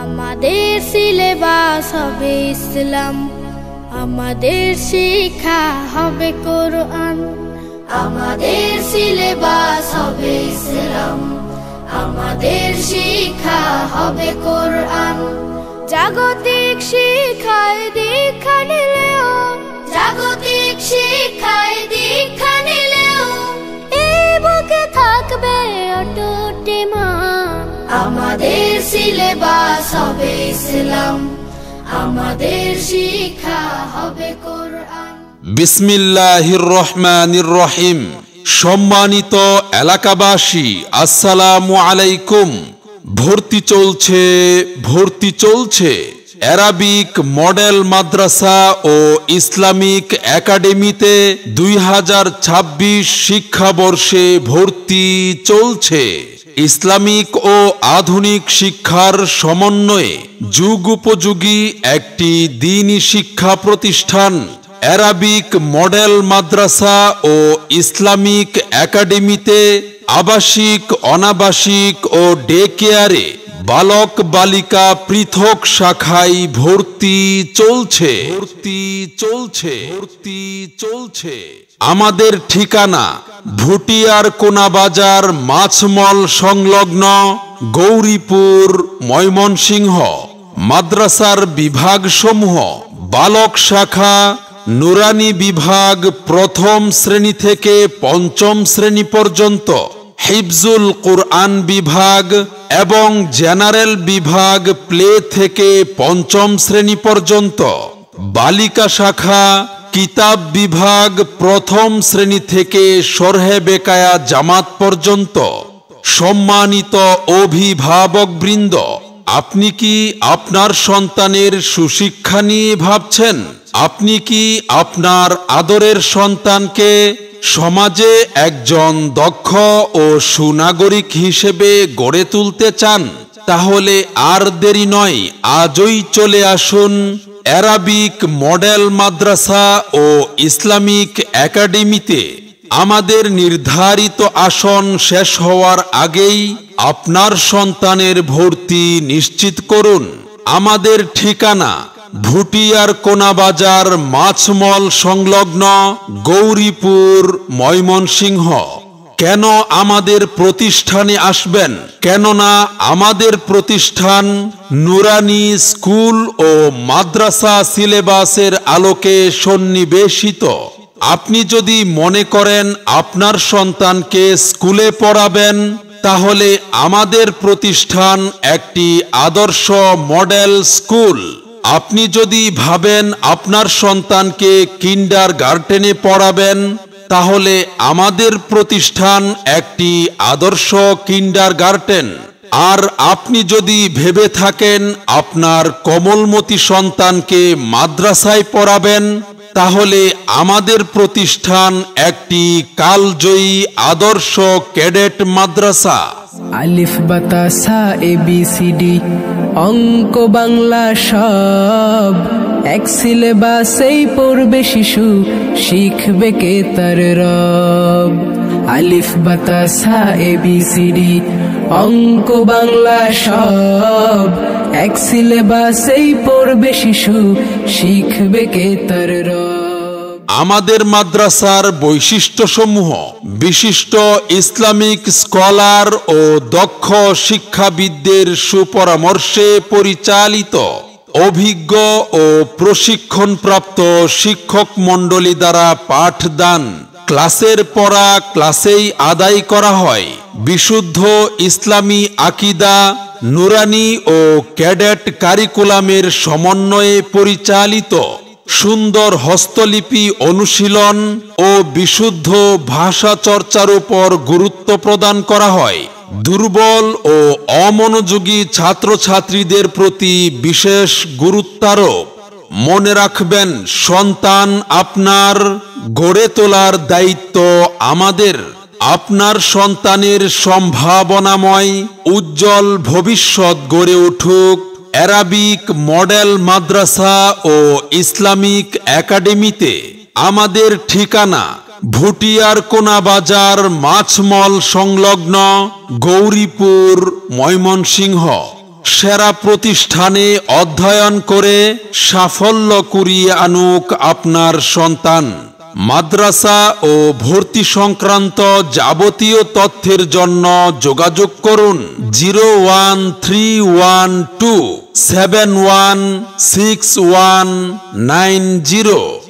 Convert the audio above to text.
আমাদের সিলেবাস হবে ইসলাম, আমাদের শিক্ষা হবে কোরআন। আমাদের সিলেবাস হবে ইসলাম, আমাদের শিক্ষা হবে কোরআন। জাগতিক শিক্ষায় দীক্ষা নিলেও, জাগতিক শিক্ষায় দীক্ষা নিলেও এই বুকে থাকবে অটুট ঈমান। আমাদের সিলেবাস হবে ইসলাম, আমাদের শিক্ষা হবে কোরআন। বিসমিল্লাহির রহমানির রহিম। সম্মানিত এলাকাবাসী, আসসালামু আলাইকুম। ভর্তি চলছে অ্যারাবিক মডেল মাদ্রাসা ও ইসলামিক একাডেমিতে 2026 শিক্ষাবর্ষে ভর্তি চলছে। ইসলামিক ও আধুনিক শিক্ষার সমন্বয়ে যুগোপযোগী একটি দ্বীনি শিক্ষা প্রতিষ্ঠান অ্যারাবিক মডেল মাদ্রাসা ও ইসলামিক একাডেমিতে আবাসিক, অনাবাসিক ও ডে কেয়ারে বালক বালিকা পৃথক শাখায় ভর্তি চলছে। আমাদের ঠিকানা ভুটিয়ার কোনা বাজার মাছমল সংলগ্ন গৌরীপুর, ময়মনসিংহ। মাদ্রাসার বিভাগসমূহ: বালক শাখা নুরানি বিভাগ প্রথম শ্রেণী থেকে পঞ্চম শ্রেণী পর্যন্ত, হিফজুল কুরআন বিভাগ এবং জেনারেল বিভাগ প্লে থেকে পঞ্চম শ্রেণী পর্যন্ত। বালিকা শাখা কিতাব বিভাগ প্রথম শ্রেণী থেকে শরহে বেকায়া জামাত পর্যন্ত। সম্মানিত অভিভাবকবৃন্দ, আপনি কি আপনার সন্তানের সুশিক্ষা নিয়ে ভাবছেন? আপনি কি আপনার আদরের সন্তানকে সমাজে একজন দক্ষ ও সুনাগরিক হিসেবে গড়ে তুলতে চান? তাহলে আর দেরি নয়, আজই চলে আসুন অ্যারাবিক মডেল মাদ্রাসা ও ইসলামিক একাডেমিতে। আমাদের নির্ধারিত আসন শেষ হওয়ার আগেই আপনার সন্তানের ভর্তি নিশ্চিত করুন। আমাদের ঠিকানা ভুটিয়ার কোনা বাজার মাছমল সংলগ্ন গৌরীপুর, ময়মনসিংহ। কেন আমাদের প্রতিষ্ঠানে আসবেন? কেননা আমাদের প্রতিষ্ঠান নুরানি স্কুল ও মাদ্রাসা সিলেবাসের আলোকে সন্নিবেশিত। আপনি যদি মনে করেন আপনার সন্তানকে স্কুলে পড়াবেন, তাহলে আমাদের প্রতিষ্ঠান একটি আদর্শ মডেল স্কুল। আপনি যদি ভাবেন আপনার সন্তানকে কিন্ডারগার্টেনে পড়াবেন, তাহলে আমাদের প্রতিষ্ঠান একটি আদর্শ কিন্ডারগার্টেন। আর আপনি যদি ভেবে থাকেন আপনার কোমলমতি সন্তানকে মাদ্রাসায় পড়াবেন, তাহলে আমাদের প্রতিষ্ঠান একটি কালজয়ী আদর্শ ক্যাডেট মাদ্রাসা। আলিফ বাতা সা ABCD অঙ্ক বাংলা সব এক সিলেবাসেই পড়বে শিশু, শিখবে কে তার রব। আলিফ বাতা সা ABCD অঙ্ক বাংলা সব এক সিলেবাসেই পড়বে শিশু, শিখবে কে তার রব। আমাদের মাদ্রাসার বৈশিষ্ট্যসমূহ: বিশিষ্ট ইসলামিক স্কলার ও দক্ষ শিক্ষাবিদদের সুপরামর্শে পরিচালিত, অভিজ্ঞ ও প্রশিক্ষণপ্রাপ্ত শিক্ষক মণ্ডলী দ্বারা পাঠদান। ক্লাসের পড়া ক্লাসেই আদায় করা হয়। বিশুদ্ধ ইসলামী আকিদা, নুরানি ও ক্যাডেট কারিকুলামের সমন্বয়ে পরিচালিত। সুন্দর হস্তলিপি অনুশীলন ও বিশুদ্ধ ভাষা চর্চার উপর গুরুত্ব প্রদান করা হয়। দুর্বল ও অমনোযোগী ছাত্রছাত্রীদের প্রতি বিশেষ গুরুত্বারোপ। মনে রাখবেন, সন্তান আপনার, গড়ে তোলার দায়িত্ব আমাদের। আপনার সন্তানের সম্ভাবনাময় উজ্জ্বল ভবিষ্যৎ গড়ে উঠুক অ্যারাবিক মডেল মাদ্রাসা ও ইসলামিক একাডেমিতে। আমাদের ঠিকানা ভুটিয়ার কোনা বাজার মাছমল সংলগ্ন গৌরীপুর, ময়মনসিংহ। সেরা প্রতিষ্ঠানে অধ্যয়ন করে সাফল্য কুড়িয়ে আনুক আপনার সন্তান। মাদ্রাসা ও ভর্তি সংক্রান্ত যাবতীয় তথ্যের জন্য যোগাযোগ করুন 01312716190।